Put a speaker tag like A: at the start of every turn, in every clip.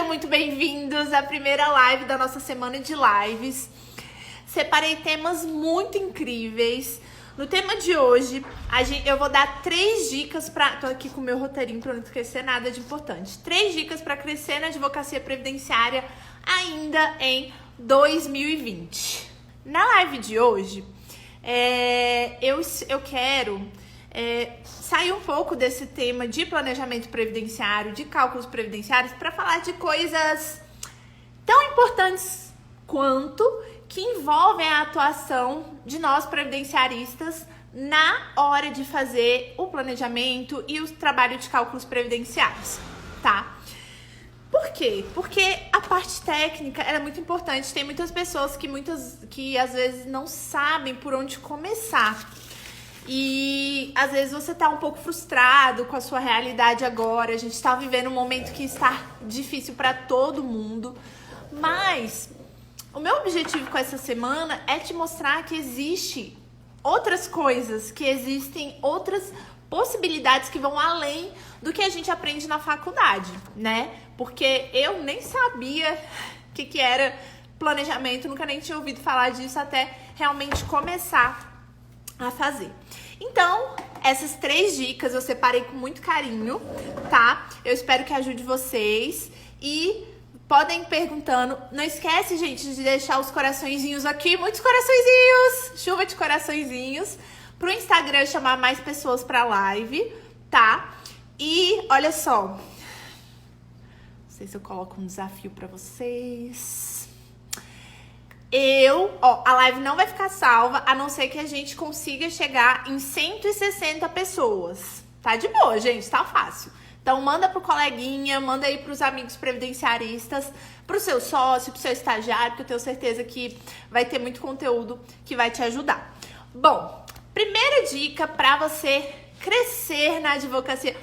A: Sejam muito bem-vindos à primeira live da nossa semana de lives. Separei temas muito incríveis. No tema de hoje, eu vou dar 3 dicas pra... Tô aqui com o meu roteirinho pra não esquecer nada de importante. 3 dicas para crescer na advocacia previdenciária ainda em 2020. Na live de hoje, eu quero sair um pouco desse tema de planejamento previdenciário, de cálculos previdenciários, para falar de coisas tão importantes quanto que envolvem a atuação de nós previdenciaristas na hora de fazer o planejamento e o trabalho de cálculos previdenciários, tá? Por quê? Porque a parte técnica é muito importante. Tem muitas pessoas que às vezes não sabem por onde começar. E às vezes você tá um pouco frustrado com a sua realidade agora. A gente tá vivendo um momento que está difícil para todo mundo. Mas o meu objetivo com essa semana é te mostrar que existe outras coisas, que existem outras possibilidades que vão além do que a gente aprende na faculdade, né? Porque eu nem sabia o que era planejamento, nunca nem tinha ouvido falar disso até realmente começar a fazer. Então, essas 3 dicas eu separei com muito carinho, tá? Eu espero que ajude vocês e podem ir perguntando. Não esquece, gente, de deixar os coraçõezinhos aqui, muitos coraçõezinhos, chuva de coraçõezinhos, pro Instagram chamar mais pessoas pra live, tá? E olha só, não sei se eu coloco um desafio pra vocês. A live não vai ficar salva, a não ser que a gente consiga chegar em 160 pessoas. Tá de boa, gente, tá fácil. Então manda pro coleguinha, manda aí pros amigos previdenciaristas, pro seu sócio, pro seu estagiário, que eu tenho certeza que vai ter muito conteúdo que vai te ajudar. Bom, primeira dica pra você crescer na advocacia.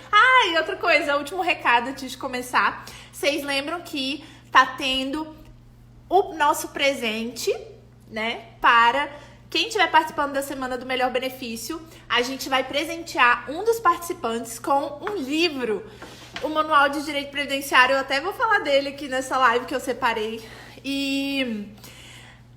A: E outra coisa, último recado antes de começar. Vocês lembram que tá tendo o nosso presente, né, para quem estiver participando da Semana do Melhor Benefício. A gente vai presentear um dos participantes com um livro, o Manual de Direito Previdenciário. Eu até vou falar dele aqui nessa live que eu separei.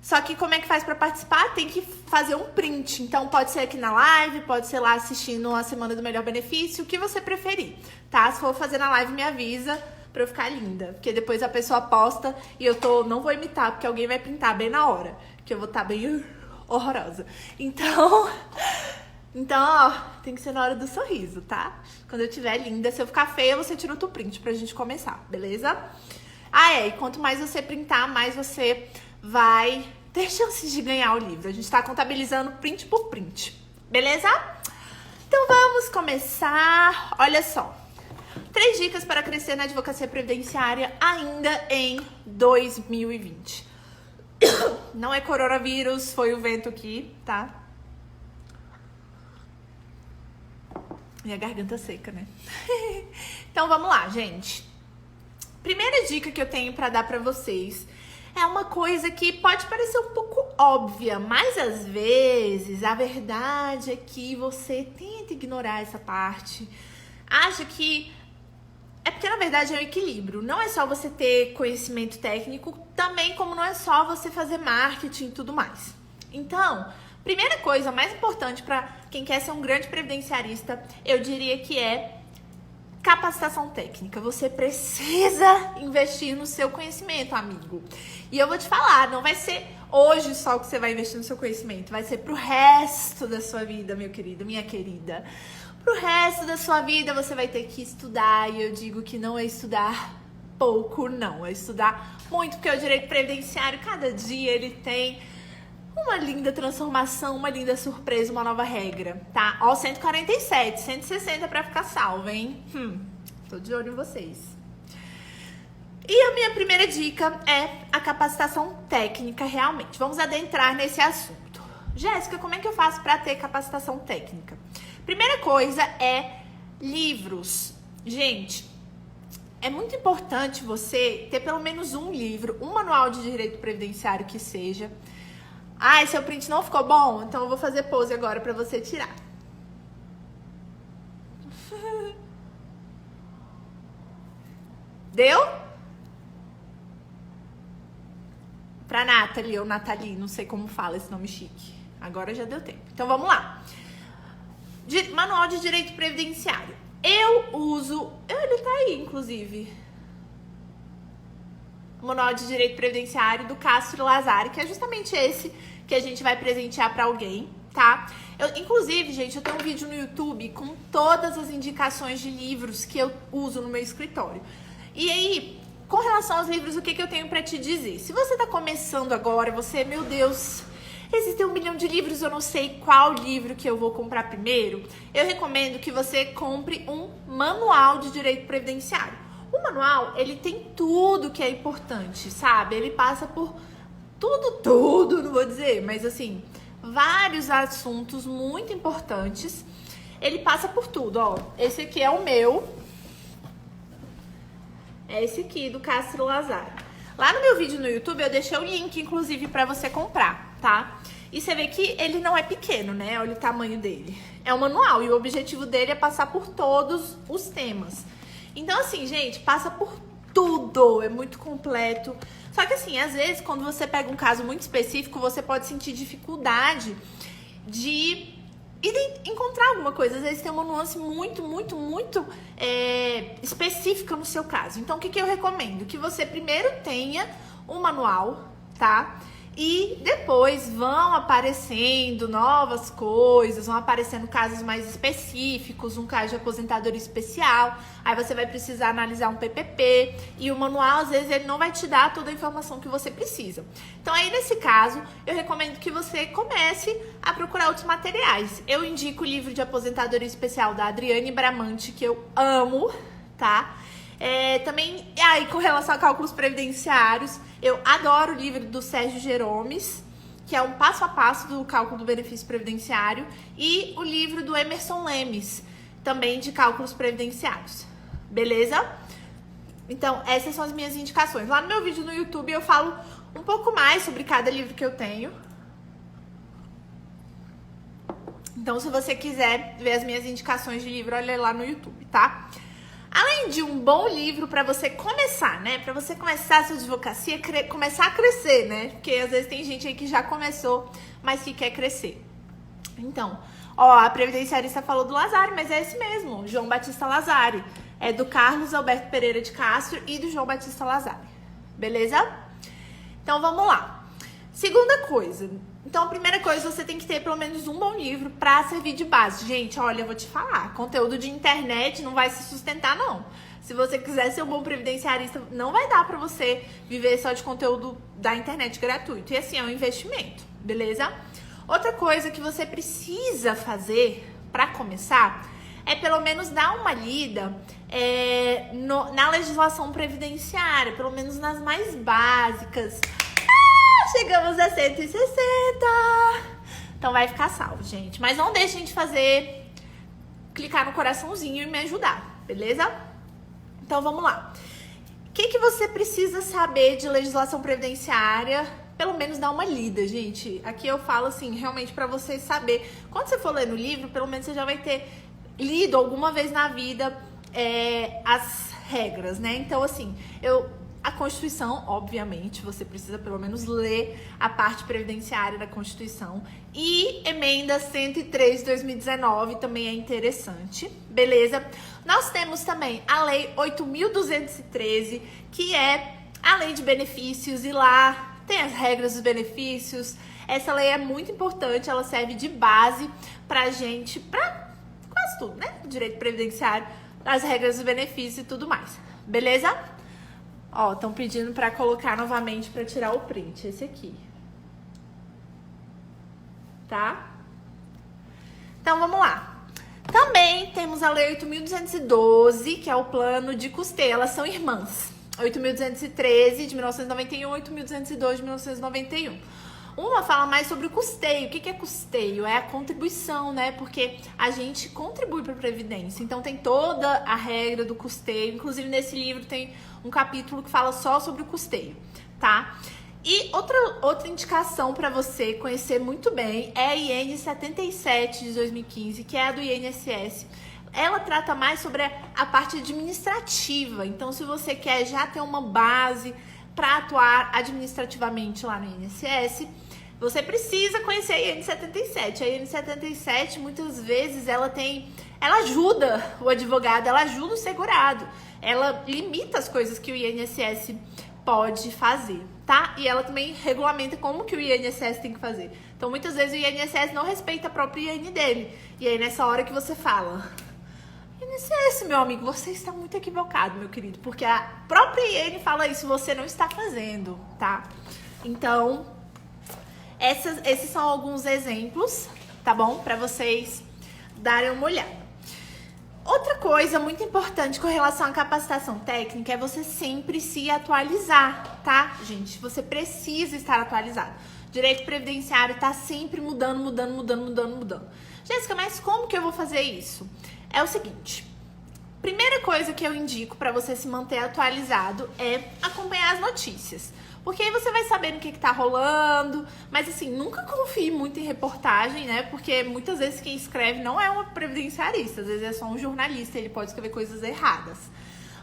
A: Só que como é que faz para participar? Tem que fazer um print. Então pode ser aqui na live, pode ser lá assistindo a Semana do Melhor Benefício, o que você preferir, tá? Se for fazer na live, me avisa pra eu ficar linda, porque depois a pessoa posta e não vou imitar, porque alguém vai printar bem na hora, que eu vou estar bem horrorosa. Então, ó, tem que ser na hora do sorriso, tá? Quando eu estiver linda, se eu ficar feia, você tira outro print pra gente começar, beleza? E quanto mais você printar, mais você vai ter chances de ganhar o livro. A gente tá contabilizando print por print, beleza? Então vamos começar. Olha só. 3 dicas para crescer na advocacia previdenciária ainda em 2020. Não é coronavírus, foi o vento aqui, tá? Minha garganta seca, né? Então vamos lá, gente. Primeira dica que eu tenho para dar para vocês é uma coisa que pode parecer um pouco óbvia, mas às vezes a verdade é que você tenta ignorar essa parte. Acha que porque, na verdade, é um equilíbrio. Não é só você ter conhecimento técnico, também como não é só você fazer marketing e tudo mais. Então, primeira coisa, mais importante para quem quer ser um grande previdenciarista, eu diria que é capacitação técnica. Você precisa investir no seu conhecimento, amigo. E eu vou te falar, não vai ser hoje só que você vai investir no seu conhecimento, vai ser pro resto da sua vida, meu querido, minha querida. Pro resto da sua vida você vai ter que estudar, e eu digo que não é estudar pouco, não. É estudar muito, porque o direito previdenciário, cada dia ele tem uma linda transformação, uma linda surpresa, uma nova regra, tá? 147, 160 pra ficar salva, hein? Tô de olho em vocês. E a minha primeira dica é a capacitação técnica, realmente. Vamos adentrar nesse assunto. Jéssica, como é que eu faço pra ter capacitação técnica? Primeira coisa é livros. Gente, é muito importante você ter pelo menos um livro, um manual de direito previdenciário que seja. Seu print não ficou bom? Então eu vou fazer pose agora pra você tirar. Deu? Pra Nathalie ou Nathalie, não sei como fala esse nome chique. Agora já deu tempo. Então vamos lá. Manual de Direito Previdenciário. Eu uso... Ele tá aí, inclusive. O Manual de Direito Previdenciário do Castro Lazari, que é justamente esse que a gente vai presentear pra alguém, tá? Inclusive, gente, eu tenho um vídeo no YouTube com todas as indicações de livros que eu uso no meu escritório. E aí, com relação aos livros, o que eu tenho pra te dizer? Se você tá começando agora, você, meu Deus, existem 1 milhão de livros, eu não sei qual livro que eu vou comprar primeiro, eu recomendo que você compre um manual de direito previdenciário. O manual, ele tem tudo que é importante, sabe? Ele passa por tudo, não vou dizer, mas assim, vários assuntos muito importantes. Ele passa por tudo, ó. Esse aqui é o meu. É esse aqui, do Castro Lazari. Lá no meu vídeo no YouTube, eu deixei o link, inclusive, pra você comprar, tá? E você vê que ele não é pequeno, né? Olha o tamanho dele. É um manual e o objetivo dele é passar por todos os temas. Então, assim, gente, passa por tudo. É muito completo. Só que, assim, às vezes, quando você pega um caso muito específico, você pode sentir dificuldade de encontrar alguma coisa. Às vezes tem uma nuance muito específica no seu caso. Então, o que eu recomendo? Que você primeiro tenha um manual, tá? E depois vão aparecendo novas coisas, vão aparecendo casos mais específicos, um caso de aposentadoria especial, aí você vai precisar analisar um PPP, e o manual, às vezes, ele não vai te dar toda a informação que você precisa. Então, aí, nesse caso, eu recomendo que você comece a procurar outros materiais. Eu indico o livro de aposentadoria especial da Adriane Bramante, que eu amo, tá? Também, aí, com relação a cálculos previdenciários, eu adoro o livro do Sérgio Jeromes, que é um passo a passo do cálculo do benefício previdenciário, e o livro do Emerson Lemes, também de cálculos previdenciários. Beleza? Então, essas são as minhas indicações. Lá no meu vídeo no YouTube eu falo um pouco mais sobre cada livro que eu tenho. Então, se você quiser ver as minhas indicações de livro, olha lá no YouTube, tá? Além de um bom livro para você começar, né? Para você começar a sua advocacia, começar a crescer, né? Porque às vezes tem gente aí que já começou, mas que quer crescer. Então, ó, a previdenciarista falou do Lazari, mas é esse mesmo, João Batista Lazari. É do Carlos Alberto Pereira de Castro e do João Batista Lazari. Beleza? Então, vamos lá. Segunda coisa. Então, a primeira coisa, você tem que ter pelo menos um bom livro para servir de base. Gente, olha, eu vou te falar, conteúdo de internet não vai se sustentar, não. Se você quiser ser um bom previdenciarista, não vai dar para você viver só de conteúdo da internet gratuito. E assim, é um investimento, beleza? Outra coisa que você precisa fazer para começar é pelo menos dar uma lida na legislação previdenciária, pelo menos nas mais básicas. Chegamos a 160. Então vai ficar salvo, gente. Mas não deixem de clicar no coraçãozinho e me ajudar, beleza? Então vamos lá. O que você precisa saber de legislação previdenciária? Pelo menos dar uma lida, gente. Aqui eu falo assim, realmente para você saber. Quando você for ler no livro, pelo menos você já vai ter lido alguma vez na vida as regras, né? Então, assim, a Constituição, obviamente, você precisa pelo menos ler a parte previdenciária da Constituição. E emenda 103 de 2019 também é interessante, beleza? Nós temos também a Lei 8.213, que é a lei de benefícios, e lá tem as regras dos benefícios. Essa lei é muito importante, ela serve de base pra gente, pra quase tudo, né? Direito previdenciário, as regras dos benefícios e tudo mais, beleza? Ó, estão pedindo para colocar novamente para tirar o print, esse aqui. Tá? Então, vamos lá. Também temos a Lei 8.212, que é o plano de custeio. Elas são irmãs. 8.213 de 1991, 8.202 de 1991. Uma fala mais sobre o custeio. O que é custeio? É a contribuição, né? Porque a gente contribui para a Previdência. Então, tem toda a regra do custeio. Inclusive, nesse livro tem um capítulo que fala só sobre o custeio, tá? E outra indicação para você conhecer muito bem é a IN 77 de 2015, que é a do INSS. Ela trata mais sobre a parte administrativa. Então, se você quer já ter uma base para atuar administrativamente lá no INSS, você precisa conhecer a IN77. A IN77, muitas vezes, ela ajuda o advogado, ela ajuda o segurado. Ela limita as coisas que o INSS pode fazer, tá? E ela também regulamenta como que o INSS tem que fazer. Então, muitas vezes, o INSS não respeita a própria IN dele. E aí, nessa hora que você fala... INSS, meu amigo, você está muito equivocado, meu querido. Porque a própria IN fala isso, você não está fazendo, tá? Então... esses são alguns exemplos, tá bom? Para vocês darem uma olhada. Outra coisa muito importante com relação à capacitação técnica é você sempre se atualizar, tá, gente? Você precisa estar atualizado. Direito previdenciário tá sempre mudando. Jéssica, mas como que eu vou fazer isso? É o seguinte... Primeira coisa que eu indico para você se manter atualizado é acompanhar as notícias. Porque aí você vai sabendo o que tá rolando, mas assim, nunca confie muito em reportagem, né? Porque muitas vezes quem escreve não é uma previdenciarista, às vezes é só um jornalista, ele pode escrever coisas erradas.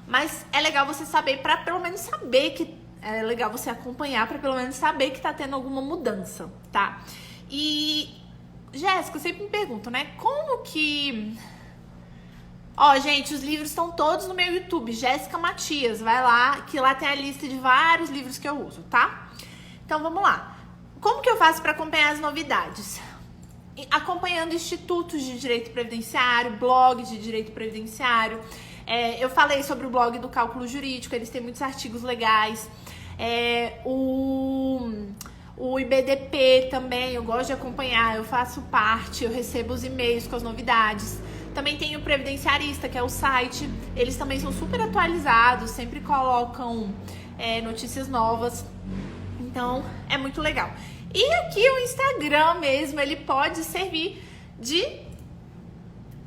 A: Mas é legal você saber, para pelo menos saber que... É legal você acompanhar para pelo menos saber que tá tendo alguma mudança, tá? E, Jéssica, eu sempre me pergunto, né? Como que... Ó, gente, os livros estão todos no meu YouTube, Jéssica Matias, vai lá, que lá tem a lista de vários livros que eu uso, tá? Então, vamos lá. Como que eu faço para acompanhar as novidades? Acompanhando institutos de direito previdenciário, blog de direito previdenciário. Eu falei sobre o blog do cálculo jurídico, eles têm muitos artigos legais. O IBDP também, eu gosto de acompanhar, eu faço parte, eu recebo os e-mails com as novidades. Também tem o Previdenciarista, que é o site. Eles também são super atualizados, sempre colocam notícias novas. Então, é muito legal. E aqui o Instagram mesmo, ele pode servir de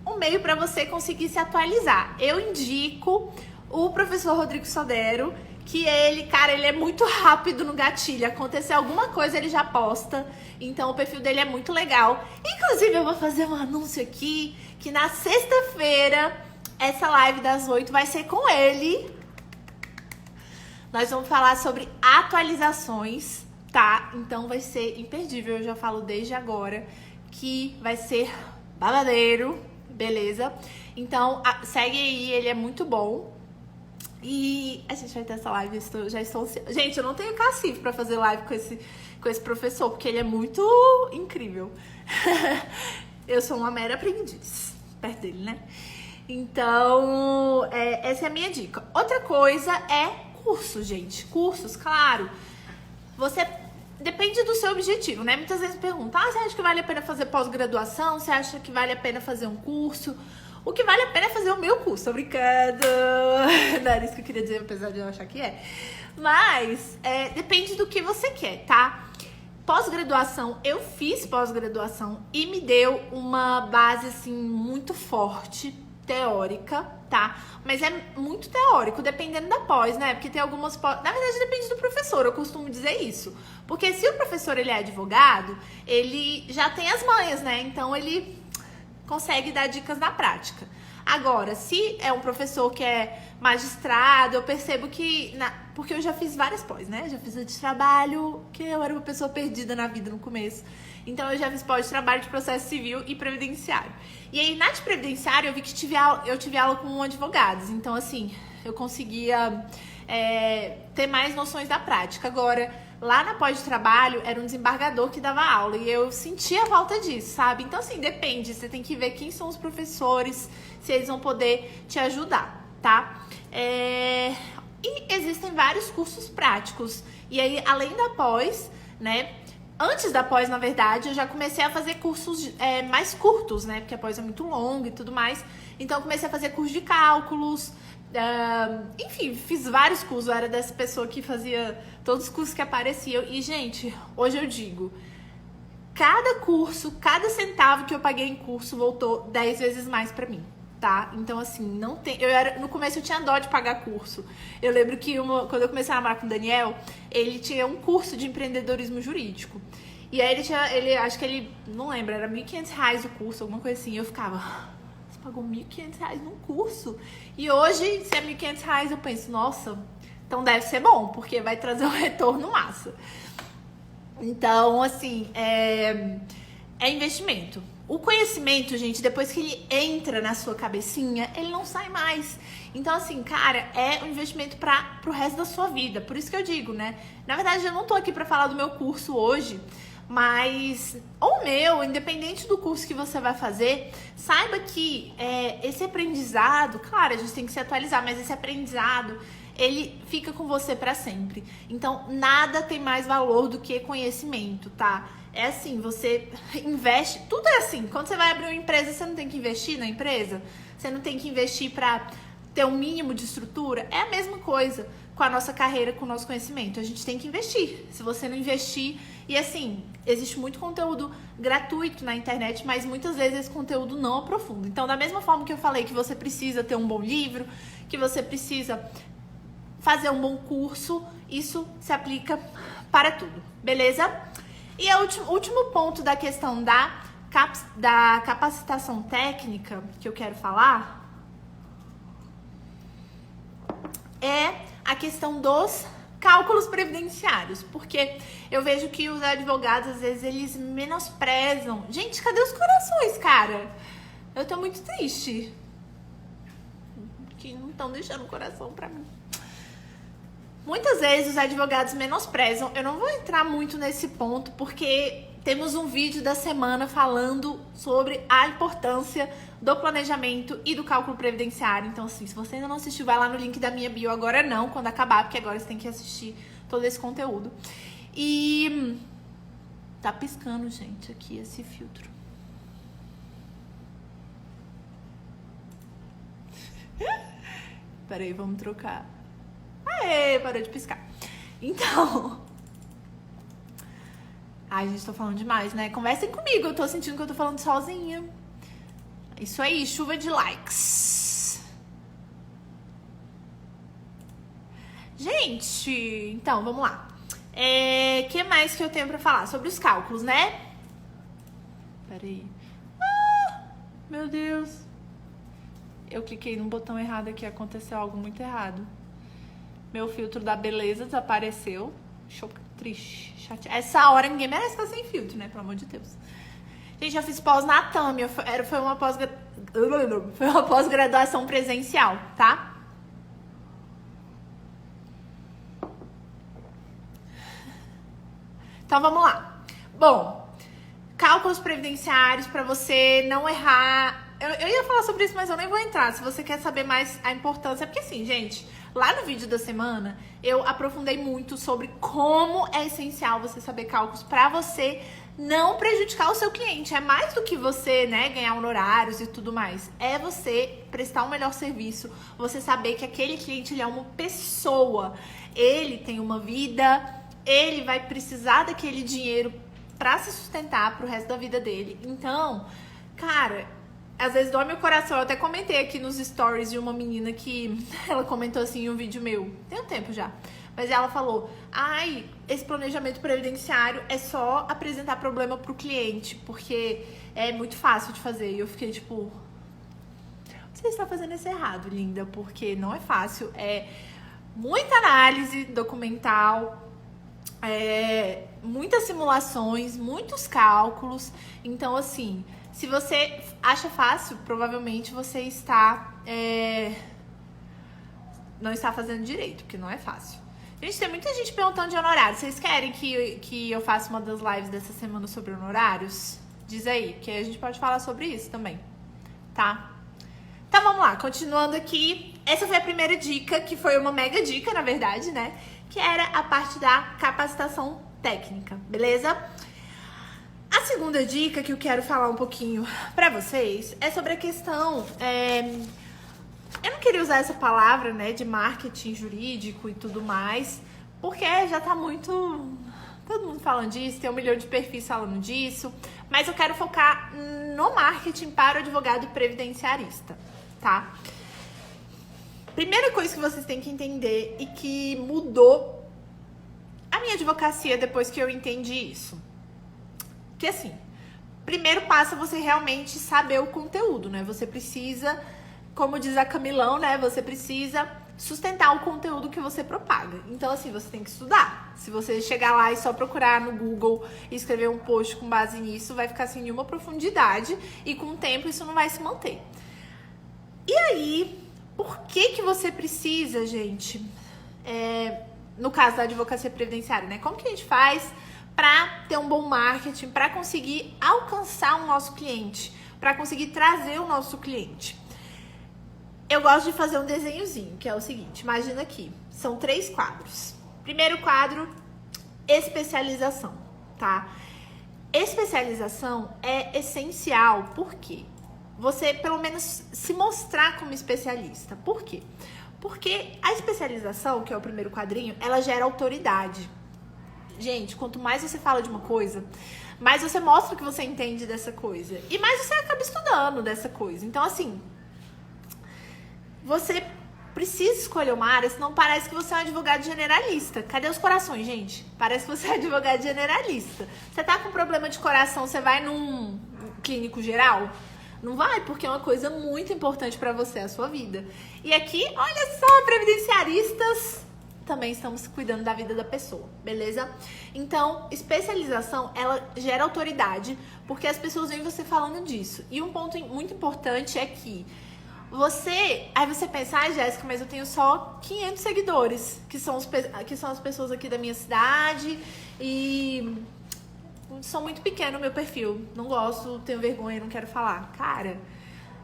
A: um meio para você conseguir se atualizar. Eu indico o professor Rodrigo Sodero, que ele é muito rápido no gatilho. Aconteceu alguma coisa, ele já posta. Então, o perfil dele é muito legal. Inclusive, eu vou fazer um anúncio aqui, que na sexta-feira, essa live das 8 vai ser com ele. Nós vamos falar sobre atualizações, tá? Então, vai ser imperdível. Eu já falo desde agora que vai ser babadeiro, beleza? Então, segue aí, ele é muito bom. E a gente vai ter essa live, já estou... Gente, eu não tenho cacife pra fazer live com esse professor, porque ele é muito incrível. Eu sou uma mera aprendiz perto dele, né? Então, essa é a minha dica. Outra coisa é cursos, gente. Cursos, claro. Você... Depende do seu objetivo, né? Muitas vezes perguntam, você acha que vale a pena fazer pós-graduação? Você acha que vale a pena fazer um curso? O que vale a pena é fazer o meu curso. Tô brincando. Não era isso que eu queria dizer, apesar de eu achar que é. Mas, depende do que você quer, tá? Pós-graduação, eu fiz pós-graduação e me deu uma base, assim, muito forte, teórica, tá? Mas é muito teórico, dependendo da pós, né? Porque tem algumas pós... Na verdade, depende do professor, eu costumo dizer isso. Porque se o professor, ele é advogado, ele já tem as manhas, né? Então, ele consegue dar dicas na prática. Agora, se é um professor que é magistrado, eu percebo que... Porque eu já fiz várias pós, né? Já fiz a de trabalho, que eu era uma pessoa perdida na vida no começo. Então, eu já fiz pós de trabalho de processo civil e previdenciário. E aí, na de previdenciário, eu vi que eu tive aula com advogados. Então, assim, eu conseguia ter mais noções da prática. Agora, lá na pós de trabalho, era um desembargador que dava aula. E eu sentia falta disso, sabe? Então, assim, depende. Você tem que ver quem são os professores, se eles vão poder te ajudar, tá? E existem vários cursos práticos. E aí, além da pós, né? Antes da pós, na verdade, eu já comecei a fazer cursos mais curtos, né? Porque a pós é muito longa e tudo mais. Então, eu comecei a fazer curso de cálculos. Enfim, fiz vários cursos. Eu era dessa pessoa que fazia todos os cursos que apareciam. E, gente, hoje eu digo... Cada curso, cada centavo que eu paguei em curso voltou 10 vezes mais pra mim, tá? Então, assim, não tem... no começo eu tinha dó de pagar curso. Eu lembro que quando eu comecei a namorar com o Daniel, ele tinha um curso de empreendedorismo jurídico. E aí acho que ele, não lembro, era R$1.500 o curso, alguma coisa assim. E eu ficava, você pagou R$1.500 num curso? E hoje, se é R$1.500, eu penso, nossa, Então deve ser bom, porque vai trazer um retorno massa. Então, assim, é investimento. O conhecimento, gente, depois que ele entra na sua cabecinha, ele não sai mais. Então, assim, cara, é um investimento pro resto da sua vida. Por isso que eu digo, né? Na verdade, eu não tô aqui pra falar do meu curso hoje, mas o meu, independente do curso que você vai fazer, saiba que esse aprendizado, claro, a gente tem que se atualizar, mas esse aprendizado, ele fica com você pra sempre. Então, nada tem mais valor do que conhecimento, tá? É assim, você investe, tudo é assim. Quando você vai abrir uma empresa, você não tem que investir na empresa? Você não tem que investir pra ter um mínimo de estrutura? É a mesma coisa com a nossa carreira, com o nosso conhecimento. A gente tem que investir. Se você não investir... E assim, existe muito conteúdo gratuito na internet, mas muitas vezes esse conteúdo não aprofunda. Então, da mesma forma que eu falei que você precisa ter um bom livro, que você precisa fazer um bom curso, isso se aplica para tudo, beleza? E o último ponto da questão da capacitação técnica que eu quero falar é a questão dos cálculos previdenciários, porque eu vejo que os advogados, às vezes, eles menosprezam. Gente, cadê os corações, cara? Eu tô muito triste. Que não estão deixando o coração pra mim. Muitas vezes os advogados menosprezam. Eu não vou entrar muito nesse ponto, porque temos um vídeo da semana falando sobre a importância do planejamento e do cálculo previdenciário. Então, assim, se você ainda não assistiu, vai lá no link da minha bio. Agora não, quando acabar, porque agora você tem que assistir todo esse conteúdo. E tá piscando, gente, aqui esse filtro. Peraí, vamos trocar. Aê, parou de piscar. Então... Ai, gente, tô falando demais, né? Conversem comigo, eu tô sentindo que eu tô falando sozinha. Isso aí, chuva de likes. Gente, então, vamos lá. Que mais que eu tenho pra falar? Sobre os cálculos, né? Peraí. Meu Deus. Eu cliquei no botão errado aqui, aconteceu algo muito errado. Meu filtro da beleza desapareceu. Triste, chateada. Essa hora ninguém merece estar sem filtro, né? Pelo amor de Deus. Gente, eu fiz pós na Tâmia. Foi uma pós-graduação presencial, tá? Então, vamos lá. Bom, cálculos previdenciários para você não errar. Eu ia falar sobre isso, mas eu nem vou entrar. Se você quer saber mais a importância... Porque assim, gente... Lá no vídeo da semana, eu aprofundei muito sobre como é essencial você saber cálculos para você não prejudicar o seu cliente. É mais do que você, né, ganhar honorários e tudo mais. É você prestar um melhor serviço, você saber que aquele cliente, ele é uma pessoa. Ele tem uma vida, ele vai precisar daquele dinheiro para se sustentar pro resto da vida dele. Então, cara... Às vezes dói meu coração. Eu até comentei aqui nos stories de uma menina que ela comentou assim em um vídeo meu. Tem um tempo já. Mas ela falou: ai, esse planejamento previdenciário é só apresentar problema pro cliente, porque é muito fácil de fazer. E eu fiquei tipo... Você está fazendo isso errado, linda, porque não é fácil. É muita análise documental, muitas simulações, muitos cálculos. Então, assim... Se você acha fácil, provavelmente você está não está fazendo direito, porque não é fácil. Gente, tem muita gente perguntando de honorários. Vocês querem que eu faça uma das lives dessa semana sobre honorários? Diz aí, que a gente pode falar sobre isso também, tá? Então vamos lá, continuando aqui. Essa foi a primeira dica, que foi uma mega dica, na verdade, né? Que era a parte da capacitação técnica, beleza? A segunda dica que eu quero falar um pouquinho pra vocês é sobre a questão... eu não queria usar essa palavra, né, de marketing jurídico e tudo mais, porque já tá muito... Todo mundo falando disso, tem 1 milhão de perfis falando disso, mas eu quero focar no marketing para o advogado previdenciarista, tá? Primeira coisa que vocês têm que entender e que mudou a minha advocacia depois que eu entendi isso. Que assim, primeiro passo é você realmente saber o conteúdo, né? Você precisa, como diz a Camilão, né? Você precisa sustentar o conteúdo que você propaga. Então, assim, você tem que estudar. Se você chegar lá e só procurar no Google e escrever um post com base nisso, vai ficar sem nenhuma profundidade e com o tempo isso não vai se manter. E aí, por que você precisa, gente, no caso da advocacia previdenciária, né? Como que a gente faz para ter um bom marketing, para conseguir alcançar o nosso cliente, para conseguir trazer o nosso cliente? Eu gosto de fazer um desenhozinho, que é o seguinte, imagina aqui, são 3 quadros. Primeiro quadro, especialização, tá? Especialização é essencial, por quê? Você, pelo menos, se mostrar como especialista. Por quê? Porque a especialização, que é o primeiro quadrinho, ela gera autoridade. Gente, quanto mais você fala de uma coisa, mais você mostra que você entende dessa coisa. E mais você acaba estudando dessa coisa. Então, assim, você precisa escolher uma área, senão parece que você é um advogado generalista. Cadê os corações, gente? Parece que você é advogado generalista. Você tá com problema de coração, você vai num clínico geral? Não vai, porque é uma coisa muito importante pra você, a sua vida. E aqui, olha só, previdenciaristas, também estamos cuidando da vida da pessoa, beleza? Então, especialização, ela gera autoridade, porque as pessoas veem você falando disso. E um ponto muito importante é que aí você pensa, Jéssica, mas eu tenho só 500 seguidores, que são as pessoas aqui da minha cidade, e são muito pequeno o meu perfil, não gosto, tenho vergonha, não quero falar. Cara,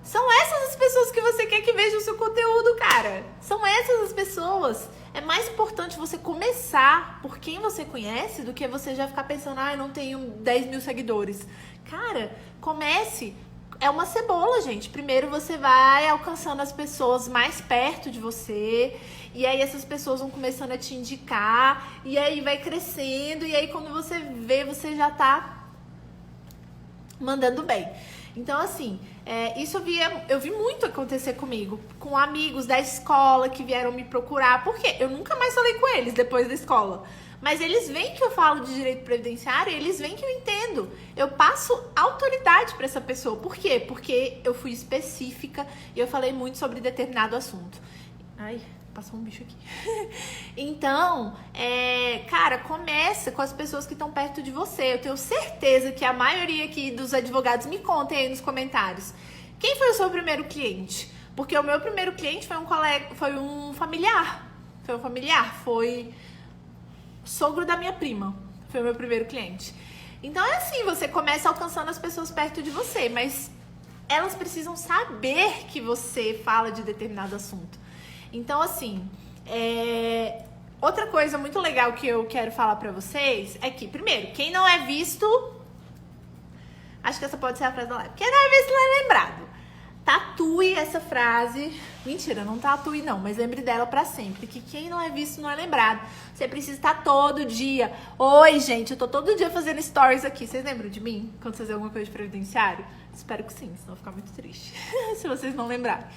A: são essas as pessoas que você quer que vejam o seu conteúdo, cara. São essas as pessoas. É mais importante você começar por quem você conhece do que você já ficar pensando, eu não tenho 10 mil seguidores. Cara, comece. É uma cebola, gente. Primeiro você vai alcançando as pessoas mais perto de você, e aí essas pessoas vão começando a te indicar, e aí vai crescendo, e aí quando você vê, você já tá mandando bem. Então, assim, isso eu vi muito acontecer comigo, com amigos da escola que vieram me procurar, porque eu nunca mais falei com eles depois da escola. Mas eles veem que eu falo de direito previdenciário, eles veem que eu entendo. Eu passo autoridade para essa pessoa. Por quê? Porque eu fui específica e eu falei muito sobre determinado assunto. Ai, passou um bicho aqui. Então, cara, começa com as pessoas que estão perto de você. Eu tenho certeza que a maioria aqui dos advogados me contem aí nos comentários. Quem foi o seu primeiro cliente? Porque o meu primeiro cliente foi um colega, foi um familiar. Foi sogro da minha prima. Foi o meu primeiro cliente. Então é assim, você começa alcançando as pessoas perto de você, mas elas precisam saber que você fala de determinado assunto. Então, assim, outra coisa muito legal que eu quero falar pra vocês é que, primeiro, quem não é visto... Acho que essa pode ser a frase da live. Quem não é visto não é lembrado. Tatue essa frase. Mentira, não tatue não, mas lembre dela pra sempre. Que quem não é visto não é lembrado. Você precisa estar todo dia. Oi, gente, eu tô todo dia fazendo stories aqui. Vocês lembram de mim? Quando fazer alguma coisa de previdenciário? Espero que sim, senão eu vou ficar muito triste. Se vocês não lembrarem.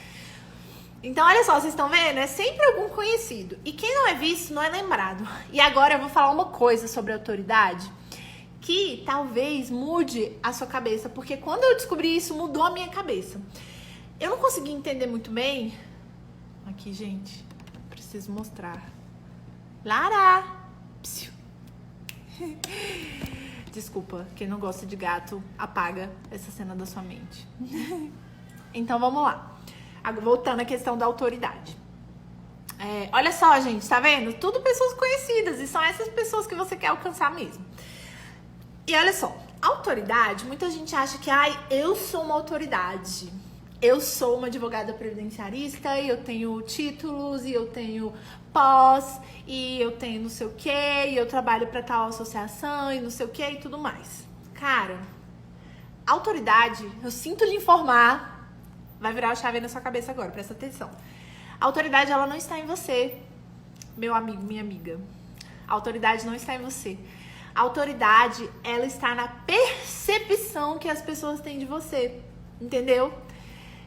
A: Então, olha só, vocês estão vendo? É sempre algum conhecido. E quem não é visto não é lembrado. E agora eu vou falar uma coisa sobre autoridade que talvez mude a sua cabeça. Porque quando eu descobri isso, mudou a minha cabeça. Eu não consegui entender muito bem. Aqui, gente, preciso mostrar. Lara! Psiu. Desculpa, quem não gosta de gato, apaga essa cena da sua mente. Então, vamos lá. Voltando à questão da autoridade. Olha só, gente, tá vendo? Tudo pessoas conhecidas, e são essas pessoas que você quer alcançar mesmo. E olha só, autoridade, muita gente acha que, eu sou uma autoridade. Eu sou uma advogada previdenciarista, e eu tenho títulos, e eu tenho pós, e eu tenho não sei o quê, e eu trabalho para tal associação, e não sei o quê, e tudo mais. Cara, autoridade, eu sinto lhe informar, vai virar a chave na sua cabeça agora, presta atenção. A autoridade, ela não está em você, meu amigo, minha amiga. A autoridade não está em você. A autoridade, ela está na percepção que as pessoas têm de você, entendeu?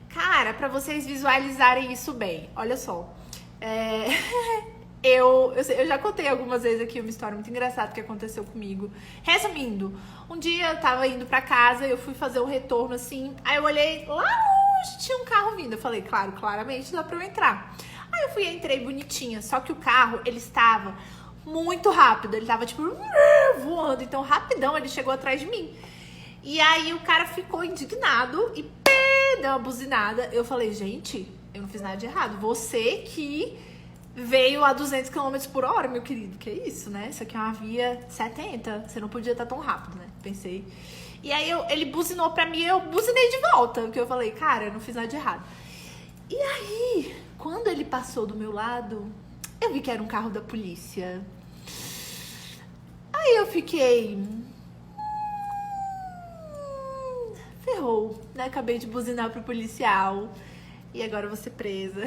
A: Cara, pra vocês visualizarem isso bem, olha só. Eu já contei algumas vezes aqui uma história muito engraçada que aconteceu comigo. Resumindo, um dia eu tava indo pra casa, eu fui fazer um retorno assim, aí eu olhei lá longe, tinha um carro vindo. Eu falei, claramente dá pra eu entrar. Aí eu fui, entrei bonitinha, só que o carro, ele estava muito rápido, ele tava tipo voando, então rapidão ele chegou atrás de mim. E aí o cara ficou indignado e deu uma buzinada. Eu falei, gente, eu não fiz nada de errado, você que veio a 200 km por hora, meu querido, que isso, né? Isso aqui é uma via 70, você não podia estar tão rápido, né? Pensei. E aí ele buzinou pra mim, eu buzinei de volta, porque eu falei, cara, eu não fiz nada de errado. E aí, quando ele passou do meu lado, eu vi que era um carro da polícia. Aí eu fiquei... ferrou, né? Acabei de buzinar pro policial. E agora eu vou ser presa.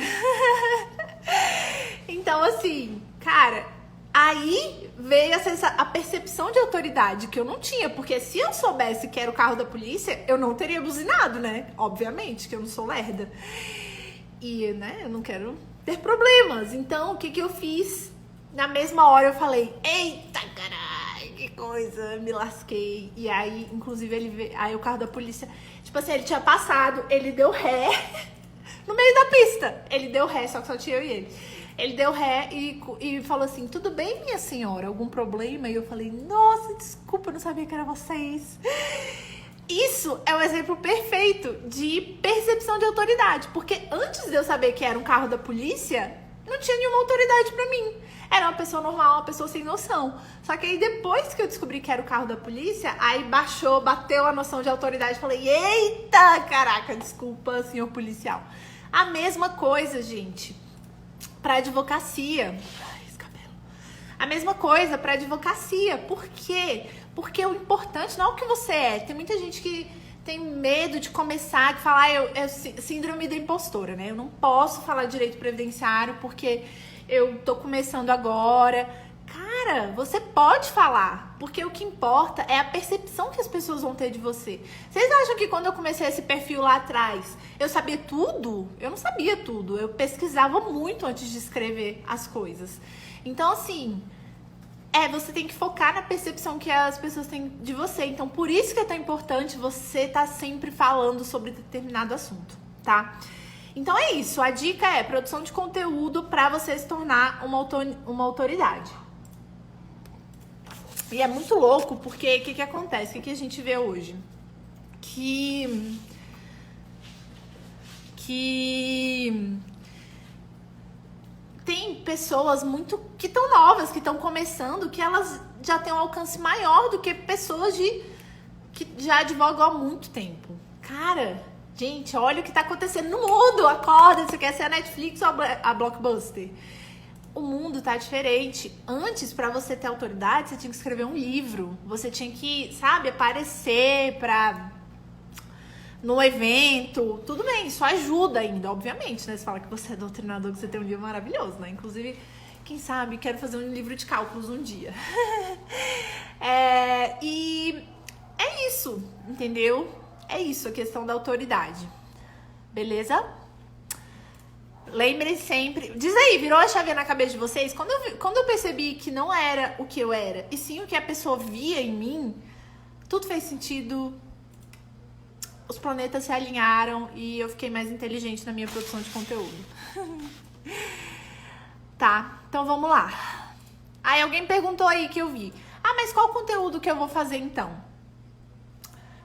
A: Então, assim, cara, aí veio a percepção de autoridade que eu não tinha. Porque se eu soubesse que era o carro da polícia, eu não teria buzinado, né? Obviamente, que eu não sou lerda. E, né, eu não quero ter problemas. Então, o que que eu fiz? Na mesma hora eu falei, eita, caralho, que coisa, me lasquei. E aí, inclusive, ele veio, aí o carro da polícia, tipo assim, ele tinha passado, ele deu ré no meio da pista. Ele deu ré, só que só tinha eu e ele. Ele deu ré e falou assim, tudo bem, minha senhora, algum problema? E eu falei, nossa, desculpa, eu não sabia que era vocês. Isso é um exemplo perfeito de percepção de autoridade. Porque antes de eu saber que era um carro da polícia, não tinha nenhuma autoridade pra mim. Era uma pessoa normal, uma pessoa sem noção. Só que aí depois que eu descobri que era o carro da polícia, aí bateu a noção de autoridade. Falei, eita, caraca, desculpa, senhor policial. A mesma coisa, gente, pra advocacia. Ai, esse cabelo. A mesma coisa pra advocacia. Por quê? Porque o importante não é o que você é. Tem muita gente que tem medo de começar, que fala, é síndrome da impostora, né? Eu não posso falar direito previdenciário porque eu tô começando agora. Cara, você pode falar, porque o que importa é a percepção que as pessoas vão ter de você. Vocês acham que quando eu comecei esse perfil lá atrás, eu sabia tudo? Eu não sabia tudo. Eu pesquisava muito antes de escrever as coisas. Então, assim... você tem que focar na percepção que as pessoas têm de você. Então, por isso que é tão importante você estar sempre falando sobre determinado assunto, tá? Então, é isso. A dica é produção de conteúdo para você se tornar uma autoridade. E é muito louco, porque o que acontece? O que a gente vê hoje? Que tem pessoas que estão novas, que estão começando, que elas já têm um alcance maior do que pessoas que já advogam há muito tempo. Cara, gente, olha o que tá acontecendo no mundo. Acorda, você quer ser a Netflix ou a Blockbuster? O mundo tá diferente. Antes, pra você ter autoridade, você tinha que escrever um livro. Você tinha que, sabe, aparecer no evento, tudo bem, isso ajuda ainda, obviamente, né? Você fala que você é doutrinador, que você tem um livro maravilhoso, né? Inclusive, quem sabe, quero fazer um livro de cálculos um dia. E é isso, entendeu? É isso, a questão da autoridade. Beleza? Lembrem sempre... Diz aí, virou a chave na cabeça de vocês? Quando eu percebi que não era o que eu era, e sim o que a pessoa via em mim, tudo fez sentido... Os planetas se alinharam e eu fiquei mais inteligente na minha produção de conteúdo. Tá, então vamos lá. Aí alguém perguntou aí que eu vi. Ah, mas qual conteúdo que eu vou fazer então?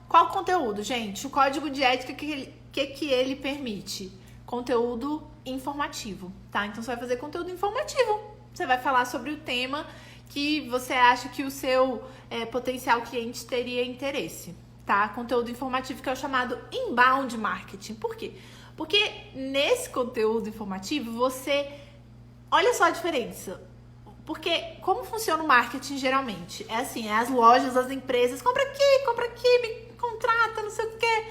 A: Qual conteúdo, gente? O código de ética, que ele permite? Conteúdo informativo, tá? Então você vai fazer conteúdo informativo. Você vai falar sobre o tema que você acha que o seu potencial cliente teria interesse. Tá? Conteúdo informativo, que é o chamado inbound marketing. Por quê? Porque nesse conteúdo informativo você... Olha só a diferença. Porque como funciona o marketing geralmente? É assim, as lojas, as empresas, compra aqui, me contrata, não sei o quê.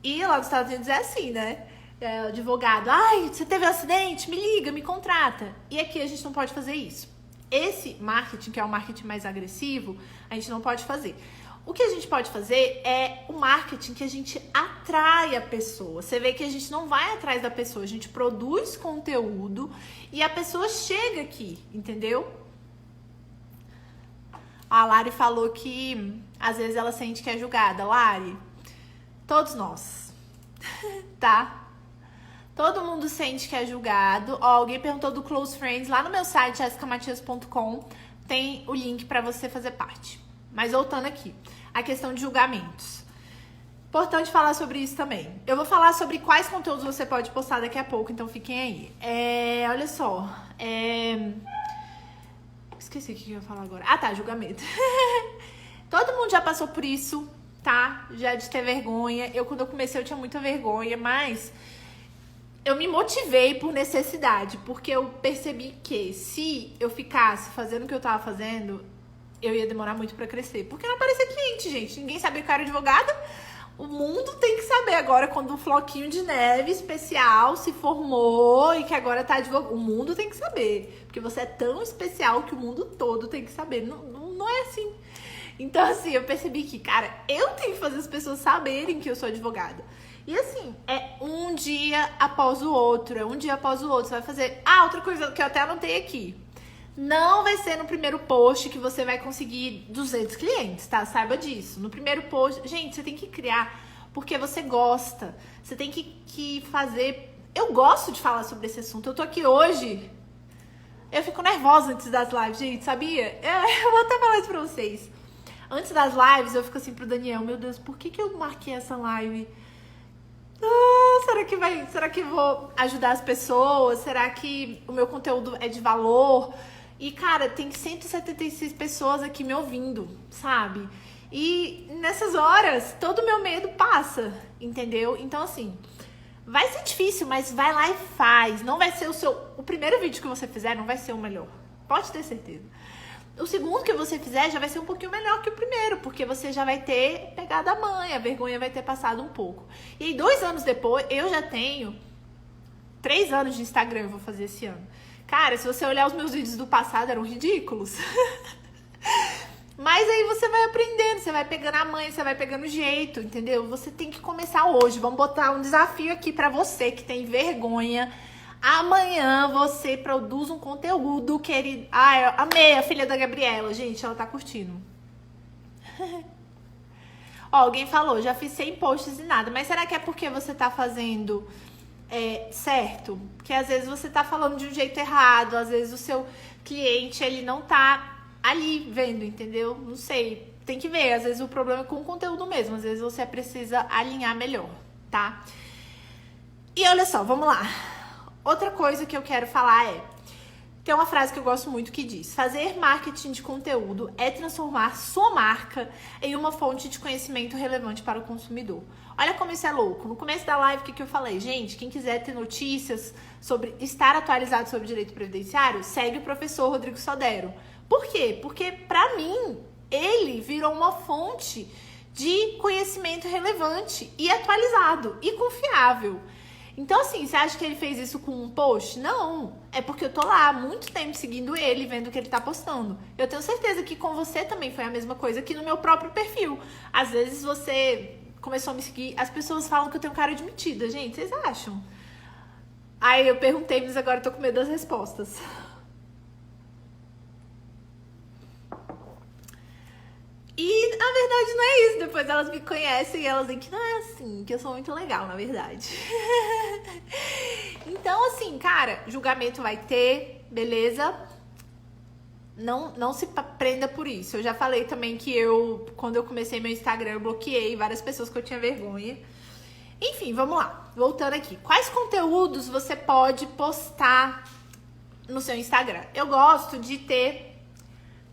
A: E lá nos Estados Unidos é assim, né? O advogado, ai, você teve um acidente? Me liga, me contrata. E aqui a gente não pode fazer isso. Esse marketing, que é o marketing mais agressivo, a gente não pode fazer. O que a gente pode fazer é o marketing que a gente atrai a pessoa. Você vê que a gente não vai atrás da pessoa, a gente produz conteúdo e a pessoa chega aqui, entendeu? A Lari falou que às vezes ela sente que é julgada. Lari, todos nós, tá? Todo mundo sente que é julgado. Ó, alguém perguntou do Close Friends. Lá no meu site, jessicamatias.com, tem o link pra você fazer parte. Mas voltando aqui, a questão de julgamentos. Importante falar sobre isso também. Eu vou falar sobre quais conteúdos você pode postar daqui a pouco, então fiquem aí. Olha só. Esqueci o que eu ia falar agora. Ah, tá, julgamento. Todo mundo já passou por isso, tá? Já de ter vergonha. Quando eu comecei, eu tinha muita vergonha, mas eu me motivei por necessidade, porque eu percebi que se eu ficasse fazendo o que eu tava fazendo, eu ia demorar muito pra crescer. Porque não aparecia cliente, gente. Ninguém sabia que eu era advogada. O mundo tem que saber agora quando um floquinho de neve especial se formou e que agora tá advogado. O mundo tem que saber. Porque você é tão especial que o mundo todo tem que saber. Não é assim. Então, assim, eu percebi que, cara, eu tenho que fazer as pessoas saberem que eu sou advogada. E assim, é um dia após o outro, Você vai fazer... Ah, outra coisa que eu até anotei aqui. Não vai ser no primeiro post que você vai conseguir 200 clientes, tá? Saiba disso. No primeiro post... Gente, você tem que criar porque você gosta. Você tem que fazer... Eu gosto de falar sobre esse assunto. Eu tô aqui hoje... Eu fico nervosa antes das lives, gente, sabia? Eu vou até falar isso pra vocês. Antes das lives, eu fico assim pro Daniel, meu Deus, por que eu marquei essa live? Será que vou ajudar as pessoas? Será que o meu conteúdo é de valor? E, cara, tem 176 pessoas aqui me ouvindo, sabe? E nessas horas, todo o meu medo passa, entendeu? Então, assim, vai ser difícil, mas vai lá e faz. Não vai ser o primeiro vídeo que você fizer não vai ser o melhor. Pode ter certeza. O segundo que você fizer já vai ser um pouquinho melhor que o primeiro, porque você já vai ter pegado a manha, a vergonha vai ter passado um pouco. E aí, 2 anos depois, eu já tenho 3 anos de Instagram, eu vou fazer esse ano. Cara, se você olhar os meus vídeos do passado, eram ridículos. Mas aí você vai aprendendo, você vai pegando a manha, você vai pegando o jeito, entendeu? Você tem que começar hoje. Vamos botar um desafio aqui pra você que tem vergonha. Amanhã você produz um conteúdo, querido. Ah, eu amei a filha da Gabriela, gente, ela tá curtindo. Ó, alguém falou, já fiz 100 posts e nada. Mas será que é porque você tá fazendo certo? Porque às vezes você tá falando de um jeito errado, às vezes o seu cliente, ele não tá ali vendo, entendeu? Não sei, tem que ver. Às vezes o problema é com o conteúdo mesmo, às vezes você precisa alinhar melhor, tá? E olha só, vamos lá. Outra coisa que eu quero falar tem uma frase que eu gosto muito que diz: fazer marketing de conteúdo é transformar sua marca em uma fonte de conhecimento relevante para o consumidor. Olha como isso é louco. No começo da live, o que eu falei? Gente, quem quiser ter notícias sobre estar atualizado sobre direito previdenciário, segue o professor Rodrigo Sodero. Por quê? Porque, pra mim, ele virou uma fonte de conhecimento relevante e atualizado e confiável. Então, assim, você acha que ele fez isso com um post? Não. É porque eu tô lá há muito tempo seguindo ele, vendo o que ele tá postando. Eu tenho certeza que com você também foi a mesma coisa que no meu próprio perfil. Às vezes você começou a me seguir, as pessoas falam que eu tenho cara de metida. Gente, vocês acham? Aí eu perguntei, mas agora eu tô com medo das respostas. E, na verdade, não é isso. Depois elas me conhecem e elas dizem que não é assim, que eu sou muito legal, na verdade. Então, assim, cara, julgamento vai ter, beleza? Não se prenda por isso. Eu já falei também que quando eu comecei meu Instagram, eu bloqueei várias pessoas que eu tinha vergonha. Enfim, vamos lá. Voltando aqui. Quais conteúdos você pode postar no seu Instagram? Eu gosto de ter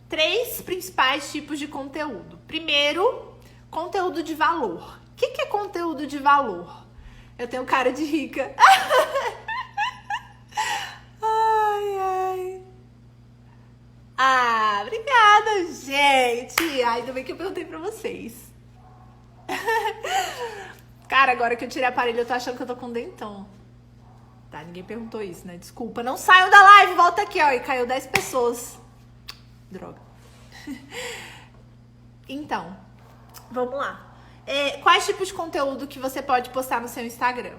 A: 3 principais tipos de conteúdo. Primeiro, conteúdo de valor. O que é conteúdo de valor? Eu tenho cara de rica. Ai, ai. Ah, obrigada, gente. Ai, ainda bem que eu perguntei pra vocês. Cara, agora que eu tirei o aparelho, eu tô achando que eu tô com dentão. Tá, ninguém perguntou isso, né? Desculpa. Não saiam da live, volta aqui, ó. E caiu 10 pessoas. Droga. Então, vamos lá. Quais tipos de conteúdo que você pode postar no seu Instagram?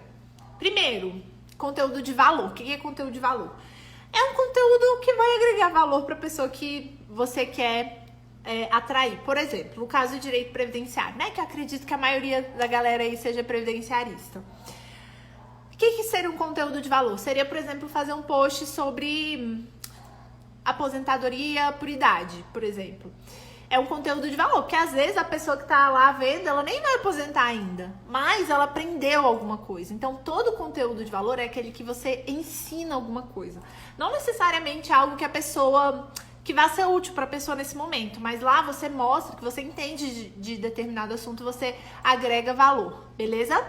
A: Primeiro, conteúdo de valor. O que é conteúdo de valor? É um conteúdo que vai agregar valor para a pessoa que você quer atrair. Por exemplo, no caso do direito previdenciário, né? Que eu acredito que a maioria da galera aí seja previdenciarista. O que seria um conteúdo de valor? Seria, por exemplo, fazer um post sobre aposentadoria por idade, por exemplo. É um conteúdo de valor, porque às vezes a pessoa que tá lá vendo, ela nem vai aposentar ainda, mas ela aprendeu alguma coisa. Então, todo conteúdo de valor é aquele que você ensina alguma coisa. Não necessariamente algo que a pessoa, que vai ser útil para a pessoa nesse momento, mas lá você mostra que você entende de determinado assunto, você agrega valor, beleza?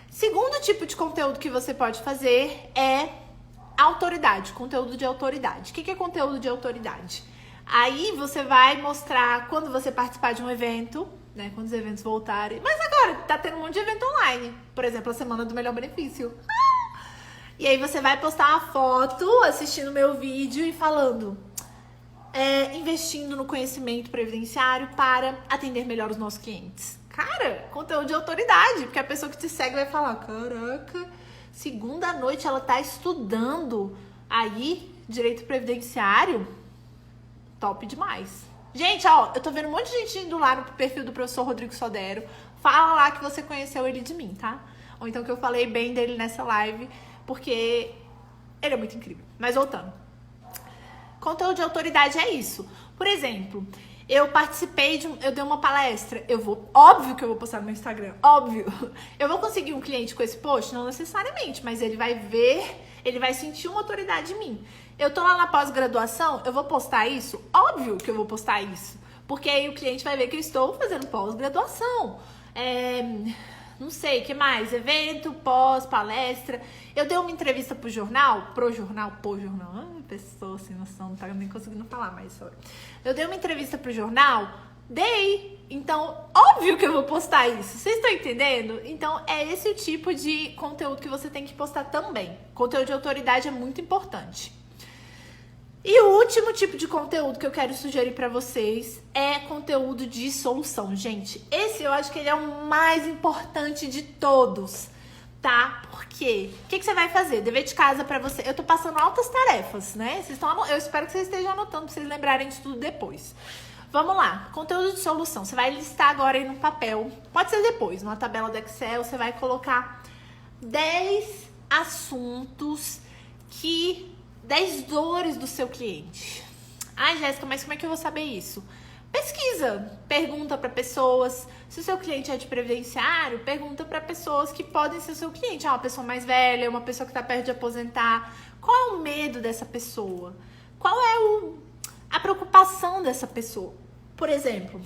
A: Segundo tipo de conteúdo que você pode fazer é autoridade, conteúdo de autoridade. O que é conteúdo de autoridade? Aí você vai mostrar quando você participar de um evento, né? Quando os eventos voltarem. Mas agora tá tendo um monte de evento online. Por exemplo, a semana do melhor benefício. E aí você vai postar uma foto assistindo meu vídeo e falando investindo no conhecimento previdenciário para atender melhor os nossos clientes. Cara, conteúdo de autoridade, porque a pessoa que te segue vai falar, caraca, segunda noite ela tá estudando aí direito previdenciário. Top demais. Gente, ó, eu tô vendo um monte de gente indo lá no perfil do professor Rodrigo Sodero. Fala lá que você conheceu ele de mim, tá? Ou então que eu falei bem dele nessa live, porque ele é muito incrível. Mas voltando. Conteúdo de autoridade é isso. Por exemplo, eu participei eu dei uma palestra. Óbvio que eu vou postar no meu Instagram, óbvio. Eu vou conseguir um cliente com esse post? Não necessariamente, mas ele vai ver, ele vai sentir uma autoridade em mim. Eu tô lá na pós-graduação, eu vou postar isso? Óbvio que eu vou postar isso. Porque aí o cliente vai ver que eu estou fazendo pós-graduação. Não sei, o que mais? Evento, pós, palestra. Eu dei uma entrevista pro jornal. Pessoa sem noção, não tá nem conseguindo falar mais. Eu dei uma entrevista pro jornal, dei. Então, óbvio que eu vou postar isso. Vocês estão entendendo? Então, é esse o tipo de conteúdo que você tem que postar também. Conteúdo de autoridade é muito importante. E o último tipo de conteúdo que eu quero sugerir pra vocês é conteúdo de solução. Gente, esse eu acho que ele é o mais importante de todos, tá? Por quê? O que você vai fazer? Dever de casa pra você. Eu tô passando altas tarefas, né? Eu espero que vocês estejam anotando pra vocês lembrarem disso tudo depois. Vamos lá, conteúdo de solução. Você vai listar agora aí no papel. Pode ser depois, numa tabela do Excel, você vai colocar 10 assuntos 10 dores do seu cliente. Ai, Jéssica, mas como é que eu vou saber isso? Pesquisa, pergunta para pessoas. Se o seu cliente é de previdenciário, pergunta para pessoas que podem ser seu cliente. Uma pessoa mais velha, uma pessoa que está perto de aposentar. Qual é o medo dessa pessoa? Qual é a preocupação dessa pessoa? Por exemplo,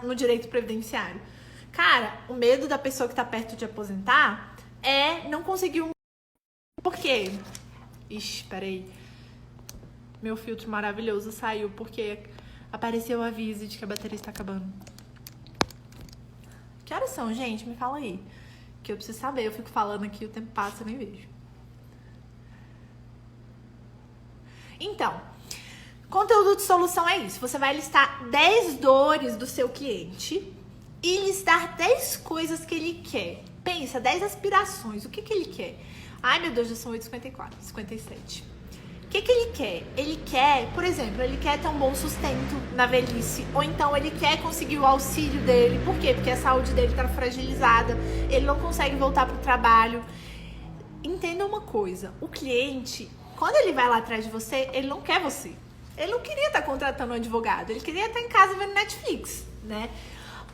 A: no direito previdenciário. Cara, o medo da pessoa que está perto de aposentar é não conseguir um... Por quê? Ixi, peraí. Meu filtro maravilhoso saiu porque apareceu o aviso de que a bateria está acabando. Que horas são, gente? Me fala aí. Que eu preciso saber. Eu fico falando aqui, o tempo passa, eu nem vejo. Então, conteúdo de solução é isso. Você vai listar 10 dores do seu cliente e listar 10 coisas que ele quer. Pensa, 10 aspirações. O que ele quer? Ai, meu Deus, já são 8h54, 57. O que ele quer? Ele quer, por exemplo, ele quer ter um bom sustento na velhice. Ou então ele quer conseguir o auxílio dele. Por quê? Porque a saúde dele tá fragilizada. Ele não consegue voltar pro trabalho. Entenda uma coisa. O cliente, quando ele vai lá atrás de você, ele não quer você. Ele não queria estar contratando um advogado. Ele queria estar em casa vendo Netflix, né?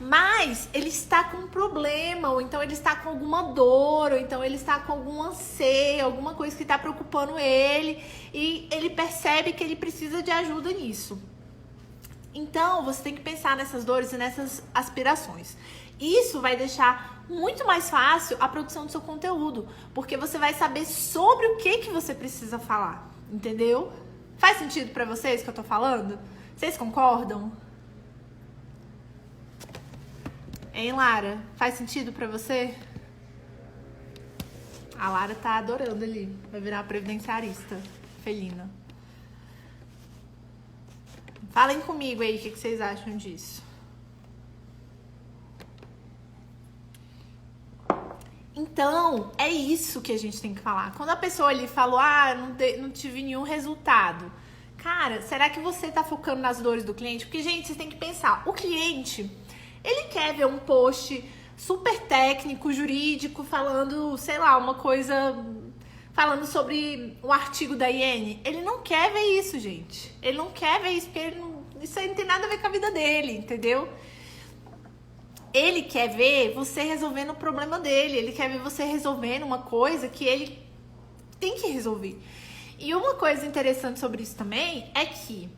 A: Mas ele está com um problema, ou então ele está com alguma dor, ou então ele está com algum anseio, alguma coisa que está preocupando ele, e ele percebe que ele precisa de ajuda nisso. Então, você tem que pensar nessas dores e nessas aspirações. Isso vai deixar muito mais fácil a produção do seu conteúdo, porque você vai saber sobre o que você precisa falar, entendeu? Faz sentido para vocês que eu tô falando? Vocês concordam? Hein, Lara? Faz sentido pra você? A Lara tá adorando ali. Vai virar uma previdenciarista felina. Falem comigo aí o que vocês acham disso. Então, é isso que a gente tem que falar. Quando a pessoa ali falou, não tive nenhum resultado. Cara, será que você tá focando nas dores do cliente? Porque, gente, vocês têm que pensar. O cliente... ele quer ver um post super técnico, jurídico, falando, sei lá, uma coisa, falando sobre um artigo da IN. Ele não quer ver isso, gente. Ele não quer ver isso, porque isso aí não tem nada a ver com a vida dele, entendeu? Ele quer ver você resolvendo o problema dele. Ele quer ver você resolvendo uma coisa que ele tem que resolver. E uma coisa interessante sobre isso também é que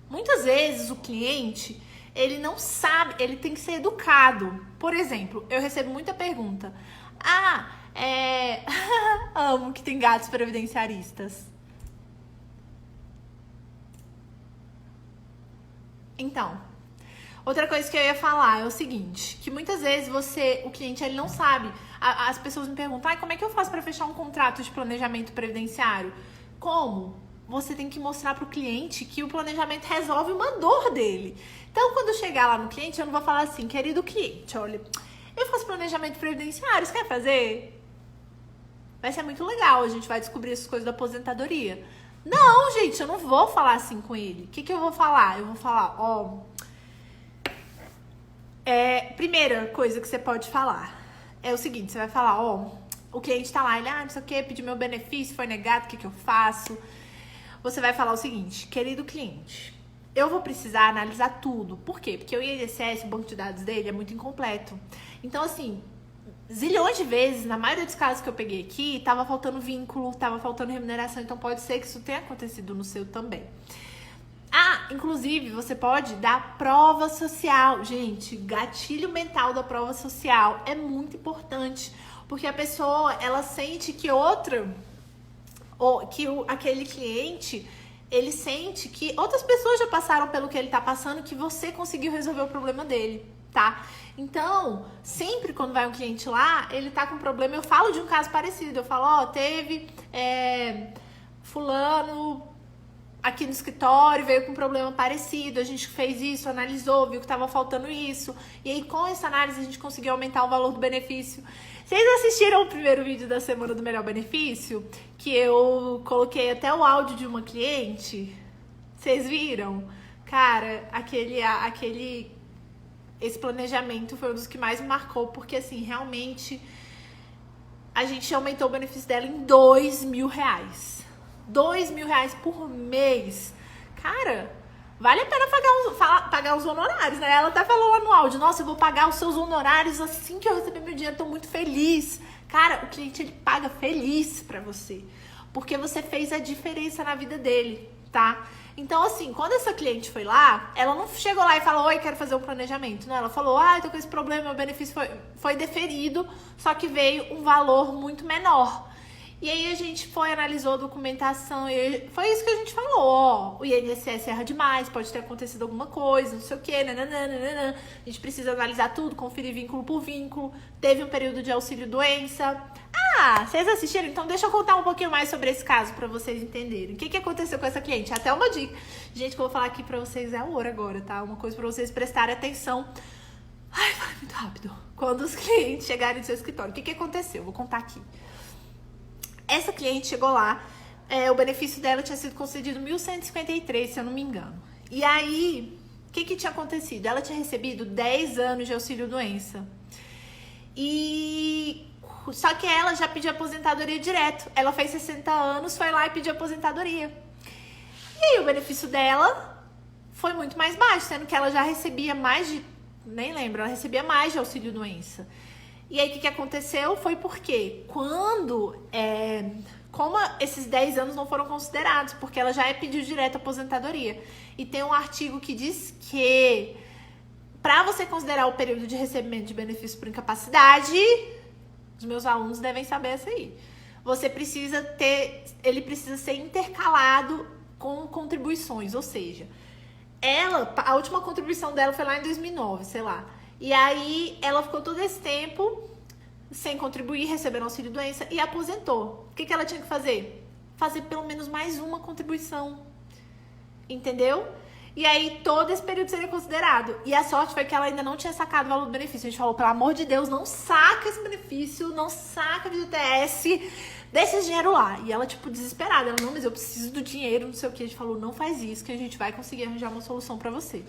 A: muitas vezes o cliente, ele não sabe, ele tem que ser educado. Por exemplo, eu recebo muita pergunta. Amo que tem gatos previdenciaristas. Então, outra coisa que eu ia falar é o seguinte, que muitas vezes o cliente, ele não sabe. As pessoas me perguntam, como é que eu faço para fechar um contrato de planejamento previdenciário? Como? Você tem que mostrar para o cliente que o planejamento resolve uma dor dele. Então, quando chegar lá no cliente, eu não vou falar assim, querido cliente, olha, eu faço planejamento previdenciário, você quer fazer? Vai ser muito legal, a gente vai descobrir essas coisas da aposentadoria. Não, gente, eu não vou falar assim com ele. O que eu vou falar? Eu vou falar, primeira coisa que você pode falar é o seguinte, você vai falar, o cliente tá lá, ele, não sei o que, pediu meu benefício, foi negado, o que eu faço? Você vai falar o seguinte, querido cliente, eu vou precisar analisar tudo. Por quê? Porque o INSS, o banco de dados dele, é muito incompleto. Então, assim, zilhões de vezes, na maioria dos casos que eu peguei aqui, tava faltando vínculo, tava faltando remuneração, então pode ser que isso tenha acontecido no seu também. Inclusive, você pode dar prova social. Gente, gatilho mental da prova social é muito importante, porque a pessoa, ela sente que aquele cliente, ele sente que outras pessoas já passaram pelo que ele tá passando, que você conseguiu resolver o problema dele, tá? Então, sempre quando vai um cliente lá, ele tá com problema, eu falo de um caso parecido, eu falo, teve fulano aqui no escritório, veio com um problema parecido, a gente fez isso, analisou, viu que tava faltando isso, e aí com essa análise a gente conseguiu aumentar o valor do benefício. Vocês assistiram o primeiro vídeo da semana do melhor benefício? Que eu coloquei até o áudio de uma cliente? Vocês viram? Cara, esse planejamento foi um dos que mais me marcou, porque assim, realmente a gente aumentou o benefício dela em R$2.000. R$2.000 por mês. Cara, vale a pena pagar os honorários, né? Ela até falou lá no áudio, nossa, eu vou pagar os seus honorários assim que eu receber meu dinheiro, tô muito feliz. Cara, o cliente, ele paga feliz pra você, porque você fez a diferença na vida dele, tá? Então, assim, quando essa cliente foi lá, ela não chegou lá e falou, oi, quero fazer um planejamento. Não, ela falou, eu tô com esse problema, meu benefício foi deferido, só que veio um valor muito menor. E aí a gente analisou a documentação e foi isso que a gente falou, o INSS erra demais, pode ter acontecido alguma coisa, não sei o que, nananana. A gente precisa analisar tudo, conferir vínculo por vínculo, teve um período de auxílio-doença. Vocês assistiram? Então deixa eu contar um pouquinho mais sobre esse caso pra vocês entenderem. O que aconteceu com essa cliente? Até uma dica. Gente, que eu vou falar aqui pra vocês é ouro agora, tá? Uma coisa pra vocês prestarem atenção. Vai muito rápido. Quando os clientes chegarem no seu escritório. O que aconteceu? Vou contar aqui. Essa cliente chegou lá, o benefício dela tinha sido concedido 1.153, se eu não me engano. E aí, o que tinha acontecido? Ela tinha recebido 10 anos de auxílio-doença. Só que ela já pediu aposentadoria direto. Ela fez 60 anos, foi lá e pediu aposentadoria. E aí o benefício dela foi muito mais baixo, sendo que ela já recebia mais de... Nem lembro, ela recebia mais de auxílio-doença. E aí, o que aconteceu foi porque como esses 10 anos não foram considerados, porque ela já pediu direto a aposentadoria. E tem um artigo que diz que para você considerar o período de recebimento de benefício por incapacidade, os meus alunos devem saber essa aí. Ele precisa ser intercalado com contribuições, ou seja, a última contribuição dela foi lá em 2009, sei lá. E aí, ela ficou todo esse tempo sem contribuir, recebendo auxílio-doença e aposentou. O que ela tinha que fazer? Fazer pelo menos mais uma contribuição. Entendeu? E aí, todo esse período seria considerado. E a sorte foi que ela ainda não tinha sacado o valor do benefício. A gente falou, pelo amor de Deus, não saca esse benefício, não saca a FGTS, deixa esse dinheiro lá. E ela, tipo, desesperada. Ela, não, mas eu preciso do dinheiro, não sei o que. A gente falou, não faz isso, que a gente vai conseguir arranjar uma solução pra você.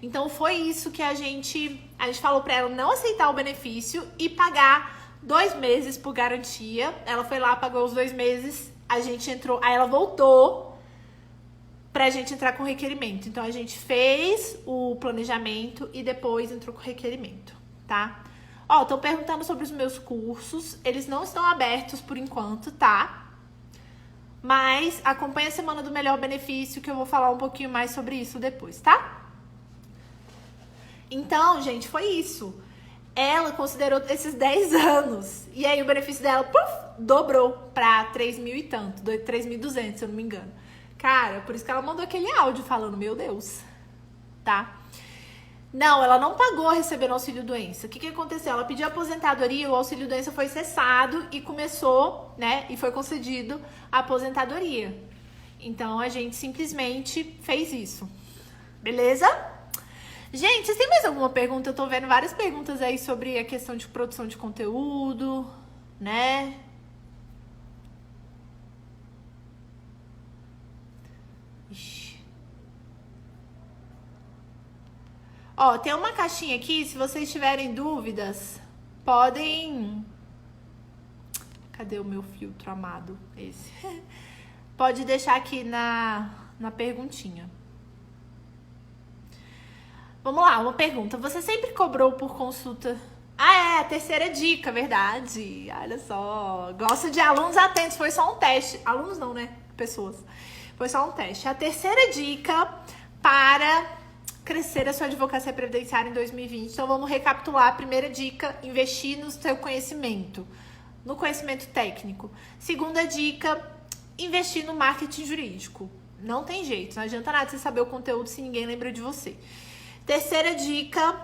A: Então, foi isso que a gente falou pra ela não aceitar o benefício e pagar 2 meses por garantia. Ela foi lá, pagou os 2 meses, a gente entrou, aí ela voltou pra gente entrar com requerimento. Então, a gente fez o planejamento e depois entrou com requerimento, tá? Ó, estão perguntando sobre os meus cursos. Eles não estão abertos por enquanto, tá? Mas acompanha a Semana do Melhor Benefício, que eu vou falar um pouquinho mais sobre isso depois, tá? Então, gente, foi isso. Ela considerou esses 10 anos. E aí o benefício dela, dobrou pra 3 mil e tanto. 3.200, se eu não me engano. Cara, por isso que ela mandou aquele áudio falando, meu Deus, tá? Não, ela não pagou recebendo auxílio-doença. O que aconteceu? Ela pediu aposentadoria, o auxílio-doença foi cessado e começou, né? E foi concedido a aposentadoria. Então, a gente simplesmente fez isso. Beleza? Gente, vocês têm mais alguma pergunta? Eu tô vendo várias perguntas aí sobre a questão de produção de conteúdo, né? Ó, tem uma caixinha aqui, se vocês tiverem dúvidas, podem... Cadê o meu filtro amado? Esse. Pode deixar aqui na perguntinha. Vamos lá, uma pergunta. Você sempre cobrou por consulta? Ah, é, a terceira dica, verdade. Olha só. Gosto de alunos atentos, foi só um teste. Alunos não, né? Pessoas. Foi só um teste. A terceira dica para crescer a sua advocacia previdenciária em 2020. Então, vamos recapitular. Primeira dica, investir no seu conhecimento. No conhecimento técnico. Segunda dica, investir no marketing jurídico. Não tem jeito, não adianta nada você saber o conteúdo se ninguém lembra de você. Terceira dica,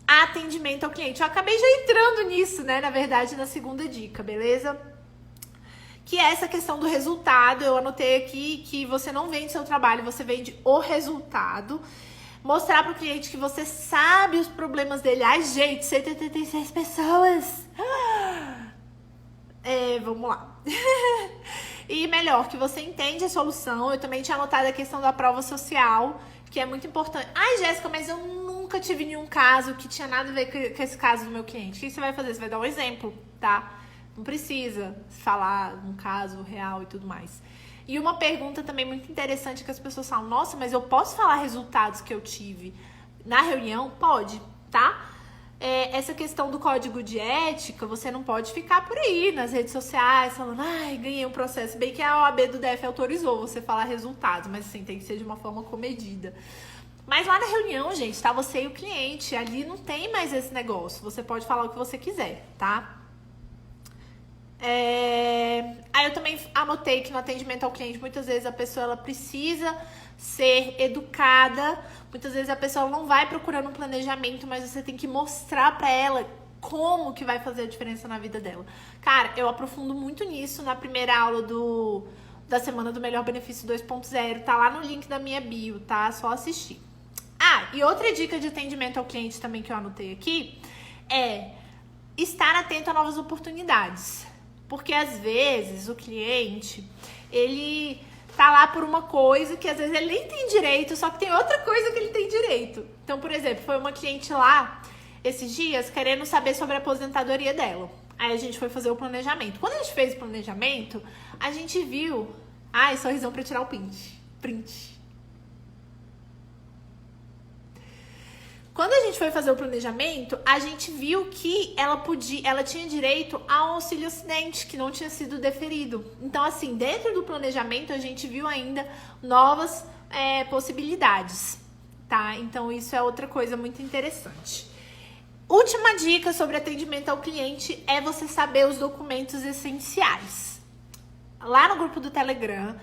A: atendimento ao cliente. Eu acabei já entrando nisso, né? Na verdade, na segunda dica, beleza? Que é essa questão do resultado. Eu anotei aqui que você não vende seu trabalho, você vende o resultado. Mostrar para o cliente que você sabe os problemas dele. Ai, gente, 186 pessoas. Vamos lá. E melhor, que você entende a solução. Eu também tinha anotado a questão da prova social, que é muito importante. Ai, Jéssica, mas eu nunca tive nenhum caso que tinha nada a ver com esse caso do meu cliente. O que você vai fazer? Você vai dar um exemplo, tá? Não precisa falar um caso real e tudo mais. E uma pergunta também muito interessante que as pessoas falam, nossa, mas eu posso falar resultados que eu tive na reunião? Pode, tá? Essa questão do código de ética, você não pode ficar por aí nas redes sociais falando, ai, ganhei um processo. Bem que a OAB do DF autorizou você falar resultados, mas assim, tem que ser de uma forma comedida. Mas lá na reunião, gente, tá você e o cliente, ali não tem mais esse negócio. Você pode falar o que você quiser, tá? Aí eu também anotei que no atendimento ao cliente, muitas vezes a pessoa ela precisa ser educada. Muitas vezes a pessoa não vai procurando um planejamento, mas você tem que mostrar pra ela como que vai fazer a diferença na vida dela. Cara, eu aprofundo muito nisso na primeira aula da Semana do Melhor Benefício 2.0. Tá lá no link da minha bio, tá? Só assistir. Ah, e outra dica de atendimento ao cliente também que eu anotei aqui é estar atento a novas oportunidades. Porque às vezes o cliente, ele tá lá por uma coisa que às vezes ele nem tem direito, só que tem outra coisa que ele tem direito. Então, por exemplo, foi uma cliente lá, esses dias, querendo saber sobre a aposentadoria dela. Aí a gente foi fazer o planejamento. Quando a gente fez o planejamento, a gente viu... Ai, sorrisão pra tirar o print. Quando a gente foi fazer o planejamento, a gente viu que ela tinha direito a um auxílio acidente que não tinha sido deferido. Então, assim, dentro do planejamento, a gente viu ainda novas possibilidades, tá? Então, isso é outra coisa muito interessante. Última dica sobre atendimento ao cliente é você saber os documentos essenciais. Lá no grupo do Telegram,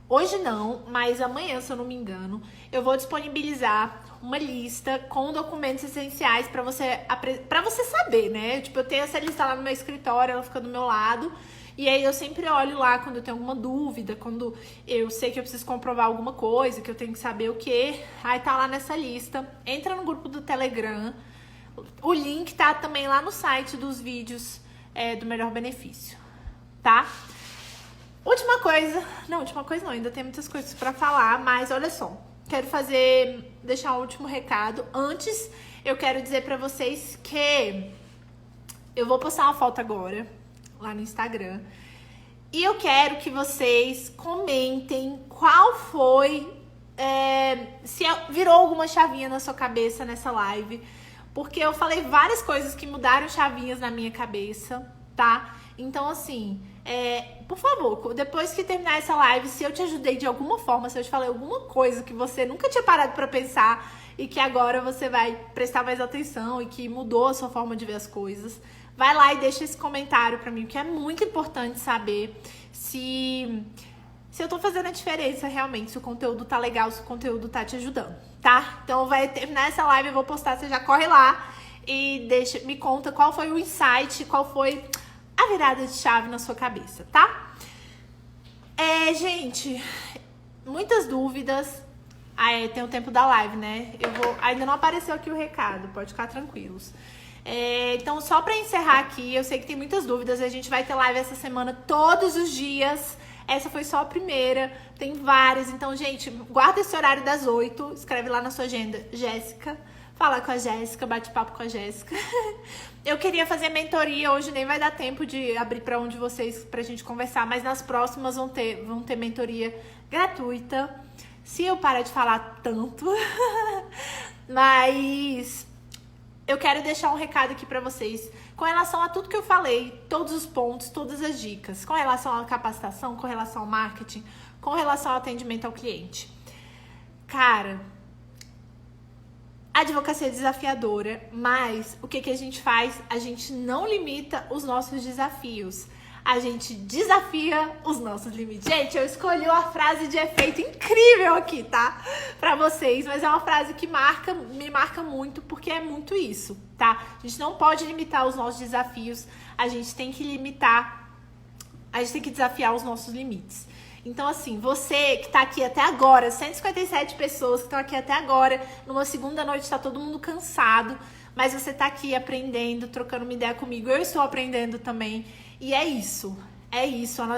A: hoje não, mas amanhã, se eu não me engano, eu vou disponibilizar uma lista com documentos essenciais pra você saber, né? Tipo, eu tenho essa lista lá no meu escritório, ela fica do meu lado. E aí eu sempre olho lá quando eu tenho alguma dúvida, quando eu sei que eu preciso comprovar alguma coisa, que eu tenho que saber o quê. Aí tá lá nessa lista. Entra no grupo do Telegram. O link tá também lá no site dos vídeos do Melhor Benefício, tá? Última coisa. Não, última coisa não, ainda tem muitas coisas pra falar, mas olha só. Quero deixar um último recado. Antes, eu quero dizer pra vocês que eu vou postar uma foto agora, lá no Instagram. E eu quero que vocês comentem qual foi, se virou alguma chavinha na sua cabeça nessa live. Porque eu falei várias coisas que mudaram chavinhas na minha cabeça, tá? Então, assim, por favor, depois que terminar essa live, se eu te ajudei de alguma forma, se eu te falei alguma coisa que você nunca tinha parado pra pensar e que agora você vai prestar mais atenção e que mudou a sua forma de ver as coisas, vai lá e deixa esse comentário pra mim, que é muito importante saber se eu tô fazendo a diferença realmente, se o conteúdo tá legal, se o conteúdo tá te ajudando, tá? Então vai terminar essa live, eu vou postar, você já corre lá e me conta qual foi o insight, qual foi a virada de chave na sua cabeça, tá? Gente, muitas dúvidas. Tem o tempo da live, né? Ainda não apareceu aqui o recado, pode ficar tranquilos. Então, só pra encerrar aqui, eu sei que tem muitas dúvidas, a gente vai ter live essa semana todos os dias. Essa foi só a primeira, tem várias. Então, gente, guarda esse horário das 8, escreve lá na sua agenda, Jéssica. Fala com a Jéssica, bate papo com a Jéssica. Eu queria fazer mentoria, hoje nem vai dar tempo de abrir pra um de vocês pra gente conversar, mas nas próximas vão ter mentoria gratuita. Se eu parar de falar tanto. Mas eu quero deixar um recado aqui pra vocês com relação a tudo que eu falei, todos os pontos, todas as dicas, com relação à capacitação, com relação ao marketing, com relação ao atendimento ao cliente. Cara, a advocacia é desafiadora, mas o que a gente faz? A gente não limita os nossos desafios. A gente desafia os nossos limites. Gente, eu escolhi uma frase de efeito incrível aqui, tá? Pra vocês, mas é uma frase que me marca muito, porque é muito isso, tá? A gente não pode limitar os nossos desafios, a gente tem que desafiar os nossos limites. Então, assim, você que tá aqui até agora, 157 pessoas que estão aqui até agora, numa segunda noite, tá todo mundo cansado, mas você tá aqui aprendendo, trocando uma ideia comigo, eu estou aprendendo também, e é isso,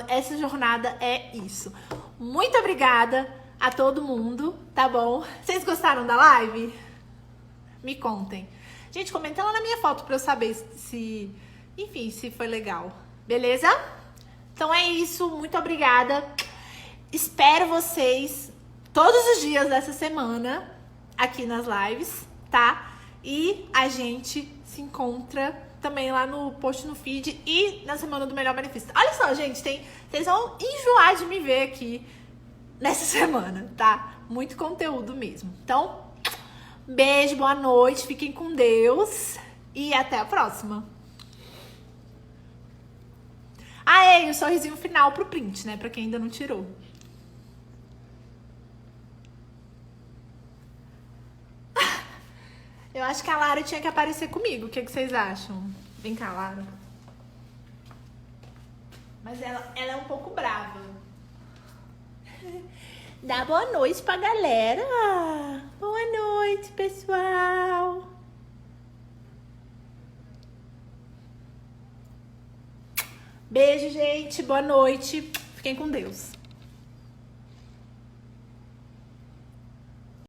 A: essa jornada é isso. Muito obrigada a todo mundo, tá bom? Vocês gostaram da live? Me contem. Gente, comenta lá na minha foto pra eu saber se foi legal, beleza? Então é isso, muito obrigada. Espero vocês todos os dias dessa semana aqui nas lives, tá? E a gente se encontra também lá no post no feed e na semana do Melhor Benefício. Olha só, gente, vocês vão enjoar de me ver aqui nessa semana, tá? Muito conteúdo mesmo. Então, beijo, boa noite, fiquem com Deus e até a próxima. E o sorrisinho final pro print, né? Pra quem ainda não tirou. Eu acho que a Lara tinha que aparecer comigo. O que vocês acham? Vem cá, Lara. Mas ela é um pouco brava. Dá boa noite pra galera. Boa noite, pessoal. Beijo, gente. Boa noite. Fiquem com Deus.